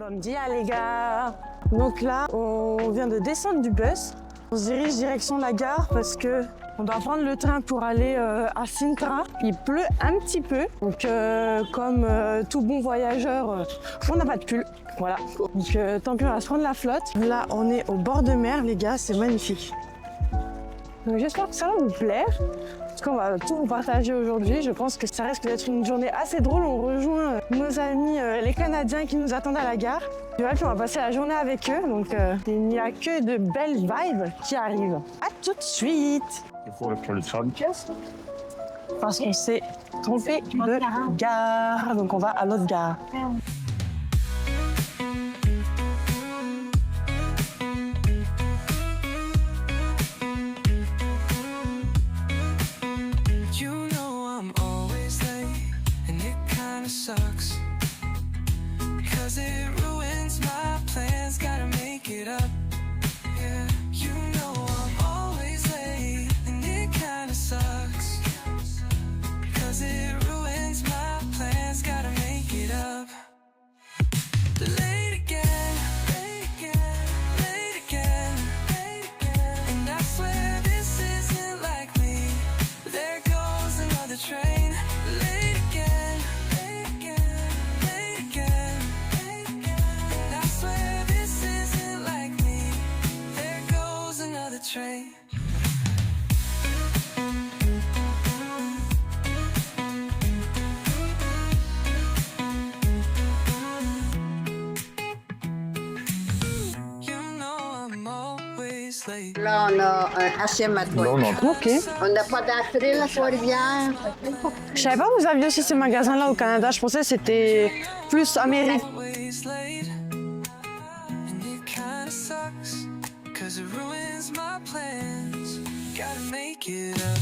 Bom dia les gars. Donc là, on vient de descendre du bus. On se dirige direction la gare parce que on doit prendre le train pour aller à Sintra. Il pleut un petit peu, donc comme tout bon voyageur, on n'a pas de pull. Voilà. Donc tant pis, on va se prendre la flotte. Là, on est au bord de mer, les gars, c'est magnifique. Donc j'espère que ça va vous plaire. En tout cas, on va tout vous partager aujourd'hui. Je pense que ça risque d'être une journée assez drôle. On rejoint nos amis les Canadiens qui nous attendent à la gare. Puis on va passer la journée avec eux. Donc il n'y a que de belles vibes qui arrivent. À tout de suite. Il faut le tram. Parce qu'on s'est trompé de gare. Donc on va à l'autre gare. Sucks, 'cause it ruins my plans, gotta make it up. Yeah, you know I'm always late, and it kinda sucks, 'cause it ruins my plans, gotta make it up. Late again, late again, late again, late again, and I swear this isn't like me. There goes another train. Late again, late again, late again, late again, and I swear this isn't like me. There goes another train. Là, on a un asymptote. Ok. On n'a pas d'entrée, là, Trois-Rivières. Je savais pas que vous aviez aussi ces magasins-là au Canada. Je pensais que c'était plus Amérique. Always late, and it kinda sucks, 'cause it ruins my plans, gotta make it up.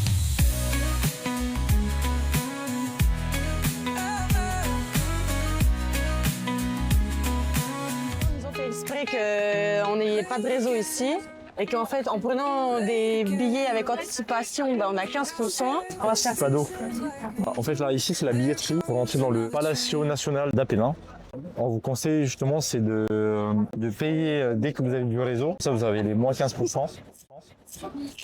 Ils ont fait exprès qu'on n'ait pas de réseau ici et qu'en fait, en prenant des billets avec anticipation, on a 15%. On va se faire Pas d'eau. En fait, là, ici, c'est la billetterie pour rentrer dans le Palacio Nacional d'Apénin. On vous conseille justement, c'est de payer dès que vous avez du réseau. Ça, vous avez les moins 15%.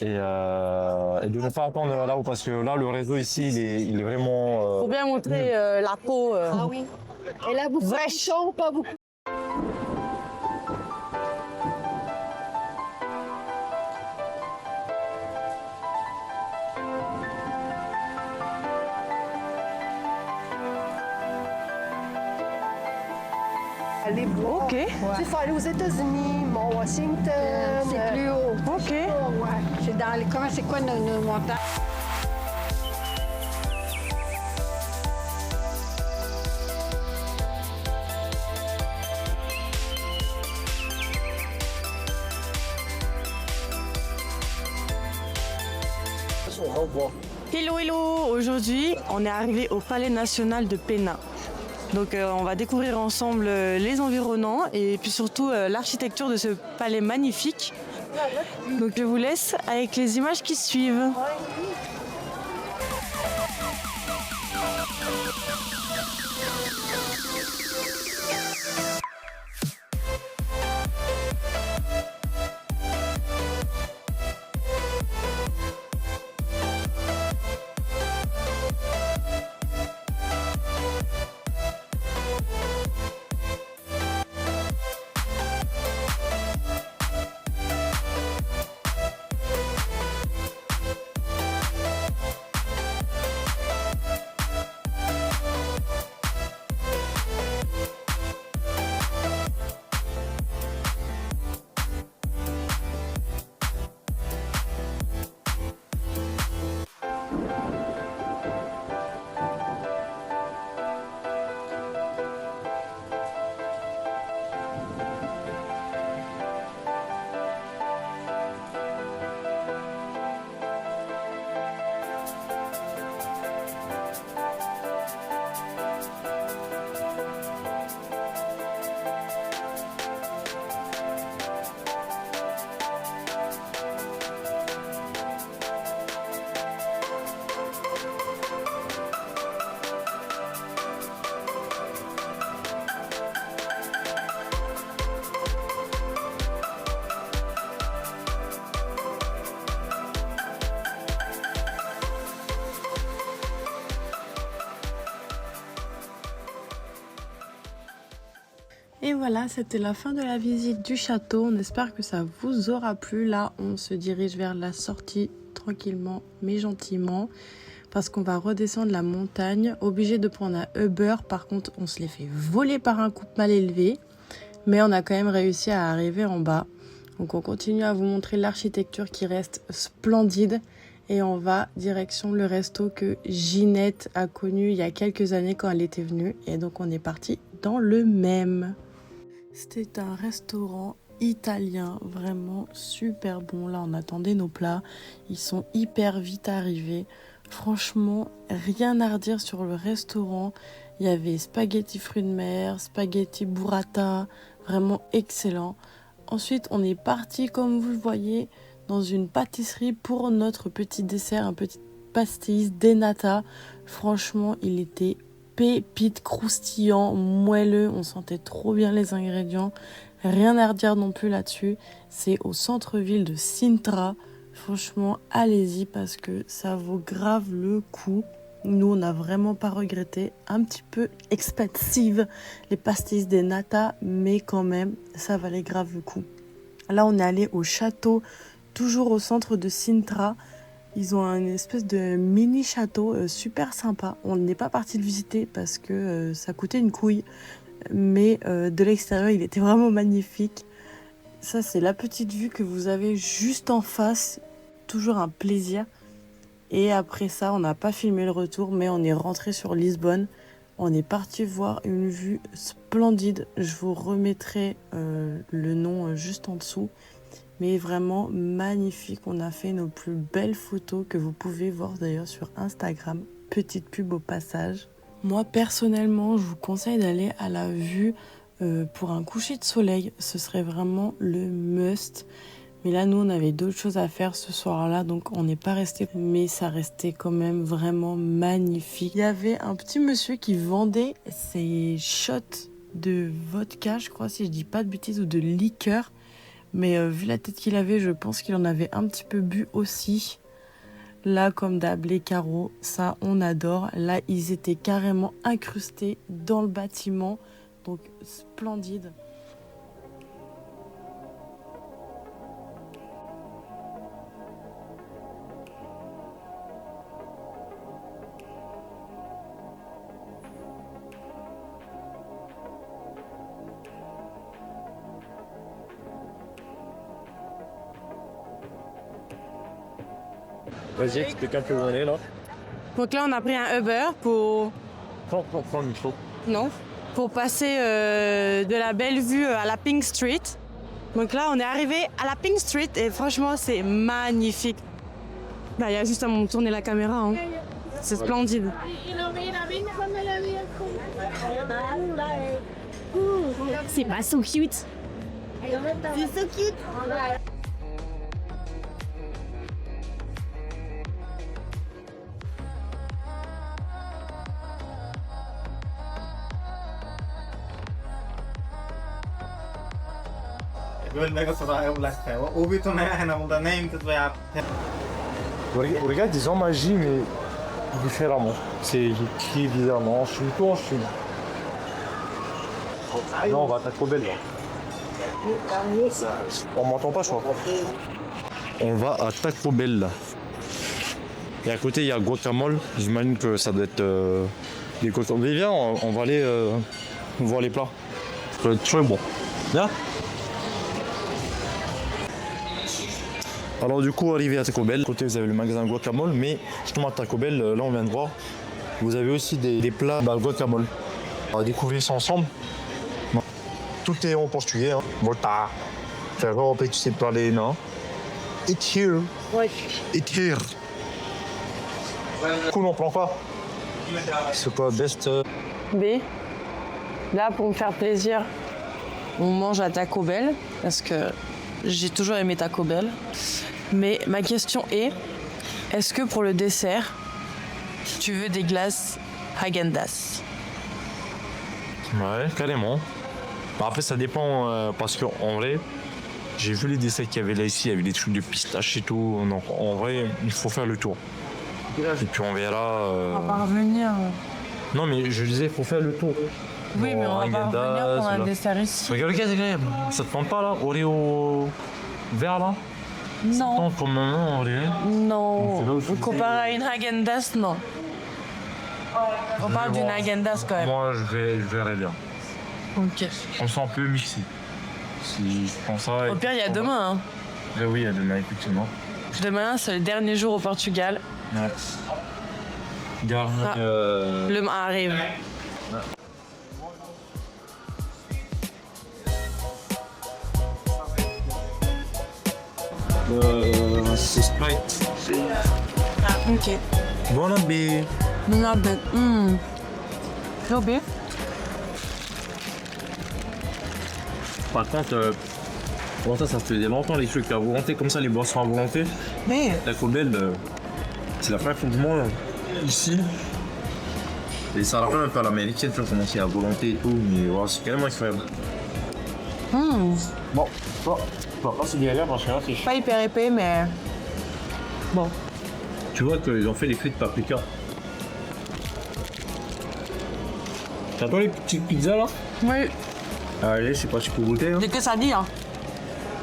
Et de ne pas attendre là-haut parce que là, le réseau ici, il est vraiment. Pour bien montrer la peau. Ah oui. Et là, vous Vrai chaud, pas beaucoup. Aller voir. Ok. Il faut aller aux États-Unis, Mont-Washington. C'est plus haut. Ok. Ouais. C'est dans les. Comment c'est quoi nos montagnes? Hello, hello! Aujourd'hui, on est arrivé au Palais national de Pénin. Donc on va découvrir ensemble les environnants et puis surtout l'architecture de ce palais magnifique. Donc je vous laisse avec les images qui suivent. Et voilà, c'était la fin de la visite du château. On espère que ça vous aura plu. Là, on se dirige vers la sortie tranquillement mais gentiment parce qu'on va redescendre la montagne. Obligé de prendre un Uber. Par contre, on se les fait voler par un couple mal élevé. Mais on a quand même réussi à arriver en bas. Donc on continue à vous montrer l'architecture qui reste splendide. Et on va direction le resto que Ginette a connu il y a quelques années quand elle était venue. Et donc on est parti dans le même. C'était un restaurant italien, vraiment super bon. Là, on attendait nos plats. Ils sont hyper vite arrivés. Franchement, rien à redire sur le restaurant. Il y avait spaghetti fruits de mer, spaghetti burrata, vraiment excellent. Ensuite, on est parti, comme vous le voyez, dans une pâtisserie pour notre petit dessert, un petit pastis d'ennata. Franchement, il était pépite, croustillant, moelleux. On sentait trop bien les ingrédients. Rien à redire non plus là-dessus. C'est au centre-ville de Sintra. Franchement, allez-y parce que ça vaut grave le coup. Nous, on n'a vraiment pas regretté. Un petit peu expensive, les pastis d'ennata, mais quand même, ça valait grave le coup. Là, on est allé au château, toujours au centre de Sintra. Ils ont une espèce de mini château super sympa. On n'est pas parti le visiter parce que ça coûtait une couille. Mais de l'extérieur, il était vraiment magnifique. Ça, c'est la petite vue que vous avez juste en face. Toujours un plaisir. Et après ça, on n'a pas filmé le retour, mais on est rentré sur Lisbonne. On est parti voir une vue splendide. Je vous remettrai le nom juste en dessous. Mais vraiment magnifique. On a fait nos plus belles photos que vous pouvez voir d'ailleurs sur Instagram. Petite pub au passage. Moi, personnellement, je vous conseille d'aller à la vue pour un coucher de soleil. Ce serait vraiment le must. Mais là, nous, on avait d'autres choses à faire ce soir-là, donc on n'est pas resté. Mais ça restait quand même vraiment magnifique. Il y avait un petit monsieur qui vendait ses shots de vodka, je crois, si je dis pas de bêtises, ou de liqueur. Mais vu la tête qu'il avait, je pense qu'il en avait un petit peu bu aussi. Là, comme d'hab, les carreaux, ça, on adore. Là, ils étaient carrément incrustés dans le bâtiment. Donc, splendide. Vas-y, quelqu'un peut venir là. Donc là, on a pris un Uber pour... Prends le micro. Non. Pour passer de la belle vue à la Pink Street. Donc là, on est arrivé à la Pink Street et franchement, c'est magnifique. Bah, il y a juste à me tourner la caméra. Hein. C'est splendide. C'est pas so cute. C'est so cute. Regarde, ils ont magie, mais différemment. C'est écrit bizarrement. Je suis tout en chine. Non, on va à Taco Bell là. On m'entend pas, je crois. On va à Taco Bell là. Et à côté, il y a guacamole. J'imagine que ça doit être des guacamoles. Mais viens, on va aller voir les plats. Ça doit être très bon. Viens. Alors du coup, arrivé à Taco Bell, à côté vous avez le magasin guacamole, mais justement à Taco Bell, là on vient de voir, vous avez aussi des plats guacamole. On va découvrir ça ensemble. Tout est en portugais, hein. Volta, Ferro, tu sais parler, non? It's here. Oui. It's here. Cool, on prend quoi? C'est quoi, best? B. Là, pour me faire plaisir, on mange à Taco Bell parce que j'ai toujours aimé Taco Bell. Mais ma question est-ce que pour le dessert, tu veux des glaces Häagen-Dazs? Ouais, carrément. Après, ça dépend parce qu'en vrai, j'ai vu les desserts qu'il y avait là ici, il y avait des trucs de pistache et tout. Donc en vrai, il faut faire le tour. Et puis on verra. On va revenir. Non, mais je disais, il faut faire le tour. Oui, mais on va pas revenir pour un dessert ici. Regarde, regarde, ça te tente pas là, Oreo vert là? Non. Non, pour le moment, Oreo. Non. C'est là où Comparé à une Häagen-Dazs, non. On parle d'une Häagen-Dazs quand même. Moi, je verrais bien. Ok. On sent un peu mixé. Si je prends ça. Au pire, il y a demain. Hein. Oui, il y a demain, effectivement. Demain, c'est le dernier jour au Portugal. Ouais. Regarde, Le mât arrive. c'est Sprite. Ok. Bon appétit. Bon appétit. Jobé. Par contre, ça fait longtemps les trucs à volonté, comme ça, les boissons à volonté. Mais. La Cobel, c'est la première fois que je mange ici. Et ça rappelle un peu à l'américaine, tu vois, comment c'est à volonté et tout, mais ouais, c'est carrément incroyable. Bon, toi, pas c'est galère parce que là, c'est chaud. Pas hyper épais, mais. Bon. Tu vois qu'ils ont fait les fruits de paprika. T'entends les petites pizzas là? Oui. Allez, je sais pas si tu peux goûter. Hein. Des quesadillas.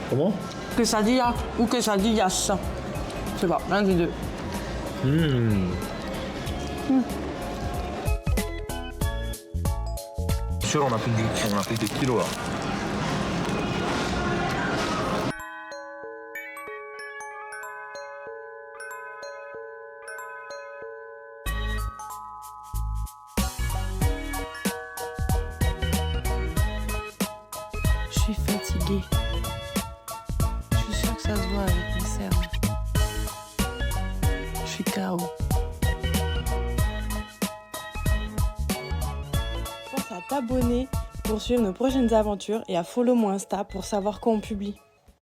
Comment? Quesadillas ou quesadillas. Je sais pas, l'un des deux. Sûr, on a pris des kilos là. Je suis fatiguée. Je suis sûre que ça se voit avec mes cernes. Je suis KO. Pense à t'abonner pour suivre nos prochaines aventures et à follow mon Insta pour savoir quand on publie.